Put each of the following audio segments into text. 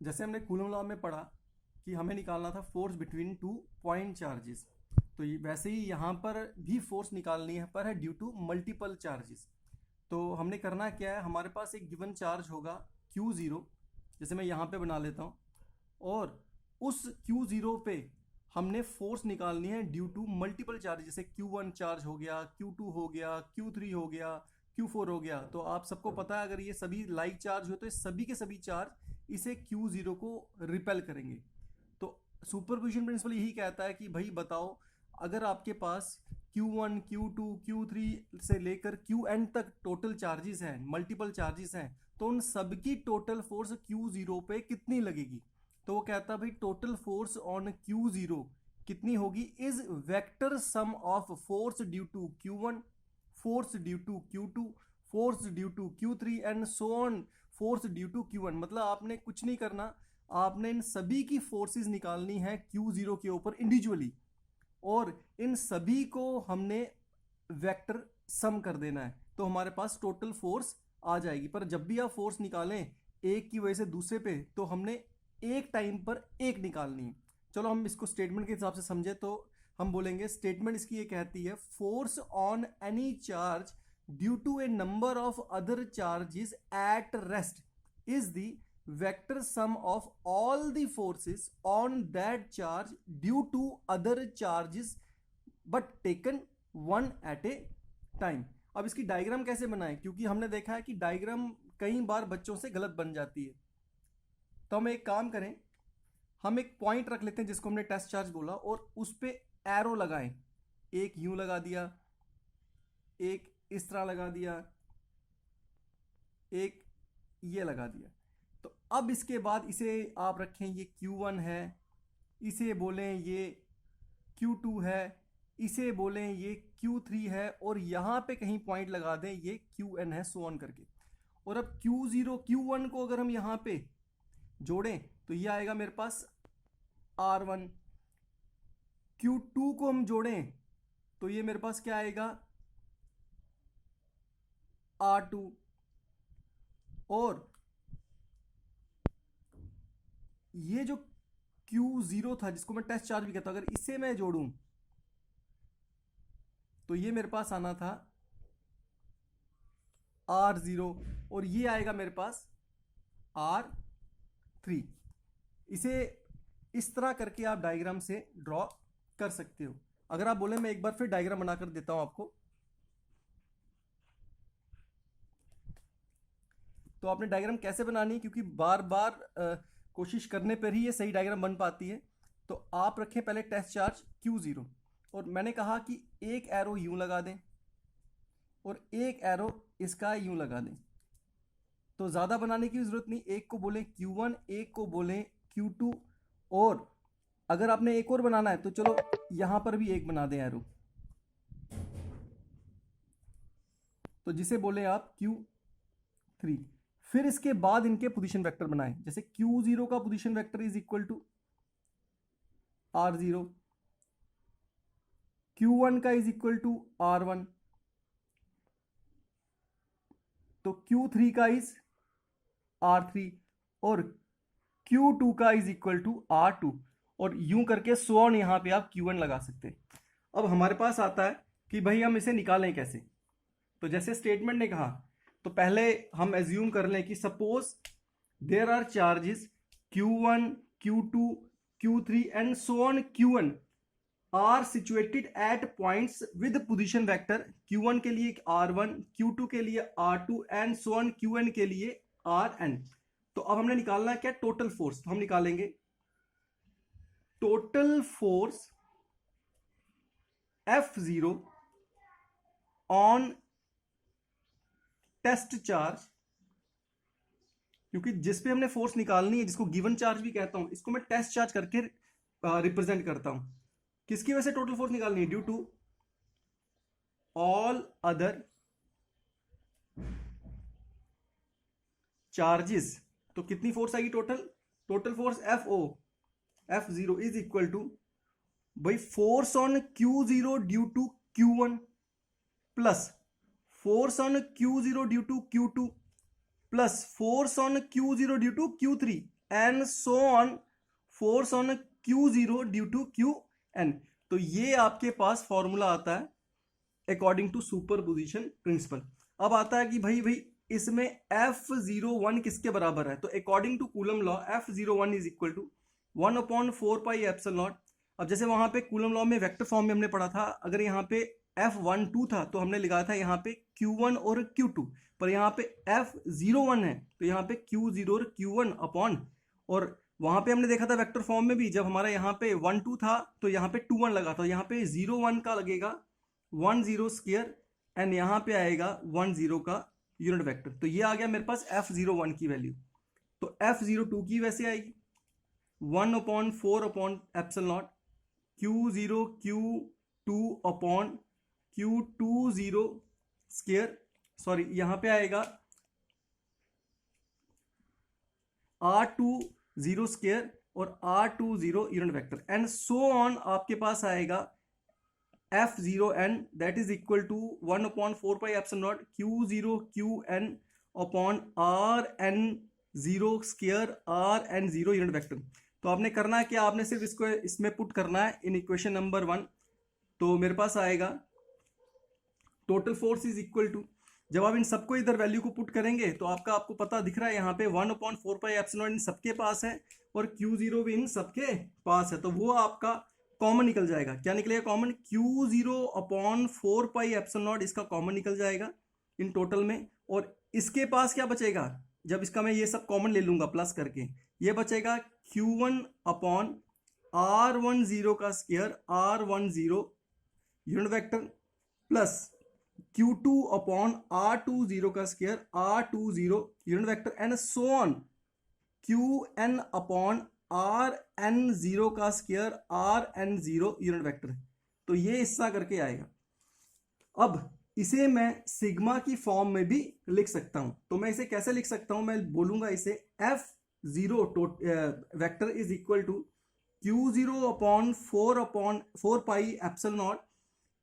जैसे हमने coulomb law में पढ़ा कि हमें निकालना था force between two point charges, तो वैसे ही यहाँ पर भी फोर्स निकालनी है, पर है ड्यू टू मल्टीपल चार्जेस। तो हमने करना क्या है, हमारे पास एक गिवन चार्ज होगा Q0, जैसे मैं यहाँ पे बना लेता हूँ, और उस Q0 पे हमने फोर्स निकालनी है ड्यू टू मल्टीपल चार्ज, जैसे Q1 चार्ज हो गया, Q2 हो गया, Q3 हो गया, Q4 हो गया। तो आप सबको पता है अगर ये सभी लाइक चार्ज हो तो ये सभी के सभी चार्ज इसे Q0 को रिपेल करेंगे। तो सुपरपोजिशन प्रिंसिपल यही कहता है कि भाई बताओ, अगर आपके पास Q1, Q2, Q3 से लेकर Qn तक टोटल चार्जेस हैं, मल्टीपल चार्जेस हैं, तो उन सबकी टोटल फोर्स Q0 पे कितनी लगेगी। तो वो कहता है भाई टोटल फोर्स ऑन Q0 कितनी होगी, is vector sum of force due to Q1, force due to Q2, force due to Q3 and so on, force due to Q1। मतलब आपने कुछ नहीं करना, आपने इन सभी की फोर्सेस निकालनी है Q0 के ऊपर इंडिविजुअली, और इन सभी को हमने वेक्टर सम कर देना है, तो हमारे पास टोटल फोर्स आ जाएगी। पर जब भी आप फोर्स निकालें एक की वजह से दूसरे पे, तो हमने एक टाइम पर एक निकालनी है। चलो हम इसको स्टेटमेंट के हिसाब से समझे, तो हम बोलेंगे स्टेटमेंट इसकी ये कहती है, force on any charge due to a number of other charges at rest is the vector sum of all the forces on that charge due to other charges but taken one at a time। अब इसकी diagram कैसे बनाएं, क्योंकि हमने देखा है कि diagram कई बार बच्चों से गलत बन जाती है। तो हम एक काम करें, हम एक पॉइंट रख लेते हैं जिसको हमने टेस्ट चार्ज बोला, और उस पर एरो लगाएं। एक यूं लगा दिया, एक इस तरह लगा दिया, एक ये लगा दिया। तो अब इसके बाद इसे आप रखें, ये Q1 है, इसे बोलें ये Q2 है, इसे बोलें ये Q3 है, और यहाँ पे कहीं पॉइंट लगा दें ये Qn है, सो ऑन करके। और अब Q0 Q1 को अगर हम यहाँ पे जोड़ें तो ये आएगा मेरे पास R1, Q2 को हम जोड़ें तो ये मेरे पास क्या आएगा R2, और ये जो Q0 था जिसको मैं टेस्ट चार्ज भी कहता हूं, अगर इसे मैं जोड़ूं तो ये मेरे पास आना था R0, और ये आएगा मेरे पास R3। इसे इस तरह करके आप डायग्राम से ड्रॉ कर सकते हो। अगर आप बोले मैं एक बार फिर डायग्राम बनाकर देता हूं आपको, तो आपने डायग्राम कैसे बनानी है, क्योंकि बार बार कोशिश करने पर ही ये सही डायग्राम बन पाती है। तो आप रखें पहले टेस्ट चार्ज Q0, और मैंने कहा कि एक एरो यूं लगा दें और एक एरो इसका यूं लगा दें। तो ज़्यादा बनाने की ज़रूरत नहीं, एक को बोलें Q1, एक को बोलें Q2, और अगर आपने एक और बनाना है तो चलो यहाँ पर भी एक बना दें एरो, तो जिसे बोले आप Q3। फिर इसके बाद इनके पोजीशन वेक्टर बनाएं, जैसे Q0 का position vector is equal to R0, Q1 का इज इक्वल टू R1, तो Q3 का इज R3, और Q2 का इज इक्वल टू R2, और यूं करके सो ऑन यहां पे आप Q1 लगा सकते हैं। अब हमारे पास आता है कि भाई हम इसे निकालें कैसे। तो जैसे स्टेटमेंट ने कहा, तो पहले हम एज्यूम कर लें कि suppose there are charges Q1, Q2, Q3 and so on Qn are situated at points with position vector, Q1 के लिए R1, Q2 के लिए R2 and so on Qn के लिए Rn। तो अब हमने निकालना है क्या, टोटल फोर्स। तो हम निकालेंगे total force F0 on test charge, क्योंकि जिस पे हमने फोर्स निकालनी है, जिसको गिवन चार्ज भी कहता हूं, इसको मैं टेस्ट चार्ज करके रिप्रेजेंट करता हूं। किसकी वजह से टोटल फोर्स निकालनी है, due to all other charges. तो कितनी फोर्स आएगी total, total force F0 is equal to भाई force on Q0 due to Q1 plus force on Q0 due to Q2 plus force on Q0 due to Q3 and so on force on Q0 due to Qn। तो ये आपके पास formula आता है according to superposition principal. अब आता है कि भाई इसमें F01 किसके बराबर है, तो according to Coulomb law F01 is equal to 1/4πε0। अब जैसे वहां पे कूलम लॉ में वेक्टर फॉर्म में हमने पढ़ा था, अगर यहाँ पे F12 था तो हमने लिखा था यहाँ पे Q1 और Q2, पर यहाँ पे F01 है तो यहाँ पे Q0 और Q1 अपॉन, और वहां पे हमने देखा था वेक्टर फॉर्म में भी जब हमारा यहाँ पे 1 2 था तो यहाँ पे 2 1 लगा था, यहाँ पे 0 1 का लगेगा 1 0 स्क्वायर एंड यहाँ पे आएगा 1 0 का यूनिट वेक्टर। तो ये आ गया मेरे पास F01 की वैल्यू। तो F02 की वैसे आएगी 1/4πε0 Q0 Q2 upon Q20 square, sorry यहाँ पे आएगा R20 स्क्वायर और R20 unit vector and so on. आपके पास आएगा F0n that is equal to 1/4πε0 Q0 Qn upon Rn0 square Rn0 unit vector. तो आपने करना है कि आपने सिर्फ इसको इसमें पुट करना है इन इक्वेशन नंबर 1। तो मेरे पास आएगा total force is equal to, जब आप इन सबको इधर वैल्यू को पुट करेंगे तो आपको पता दिख रहा है यहाँ पे 1/4πε0 इन सबके पास है और Q0 भी इन सबके पास है, तो वो आपका कॉमन निकल जाएगा। क्या निकलेगा कॉमन? Q0/4πε0 इसका कॉमन निकल जाएगा इन टोटल में, और इसके पास क्या बचेगा जब इसका मैं ये सब कॉमन ले लूंगा प्लस करके, ये बचेगा Q1/R10 का square R10 unit vector plus Q2/R20 का square R20 unit vector and so on Qn/Rn0 का स्क्वायर Rn0 यूनिट वेक्टर। तो ये हिस्सा करके आएगा। अब इसे मैं सिग्मा की फॉर्म में भी लिख सकता हूं, तो मैं इसे कैसे लिख सकता हूं? मैं बोलूंगा इसे F0 vector is equal to Q0/4πε0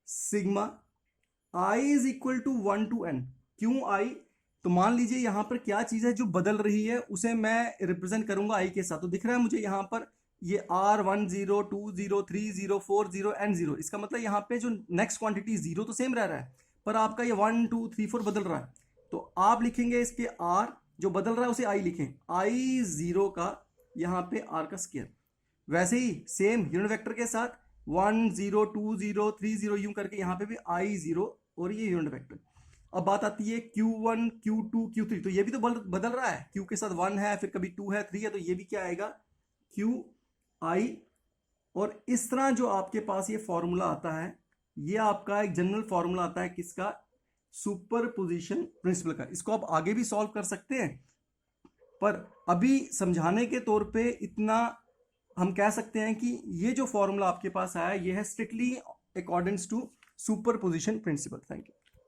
सिग्मा I is equal to 1 to n। क्यों I? तो मान लीजिए यहां पर क्या चीज है जो बदल रही है, उसे मैं रिप्रेजेंट करूंगा I के साथ। तो दिख रहा है मुझे यहां पर ये R10 20 30 40 n0, इसका मतलब यहाँ पे जो नेक्स्ट क्वांटिटी 0 तो सेम रह रहा है, पर आपका ये 1 2 3 4 बदल रहा है। तो आप लिखेंगे इसके R जो बदल रहा है उसे I लिखें, I0 का यहाँ पे R का स्क्वायर। वैसे ही सेम यूनिट वेक्टर के साथ 1 0 2 0 3 0 यूं करके यहाँ पे भी I0 और ये यूनिट वेक्टर। अब बात आती है Q1 Q2 Q3, तो ये भी तो बदल रहा है, Q के साथ 1 है फिर कभी 2 है 3 है, तो ये भी क्या आएगा QI। और इस तरह जो आपके पास ये फॉर्मूला आता है, ये आपका एक जनरल फॉर्मूला आता है किसका? सुपरपोजिशन प्रिंसिपल का। इसको आप आगे भी सॉल्व कर सकते हैं, पर अभी समझाने के तौर पे इतना हम कह सकते हैं कि ये जो फॉर्मूला आपके पास आया ये है strictly according to superposition principle. Thank you.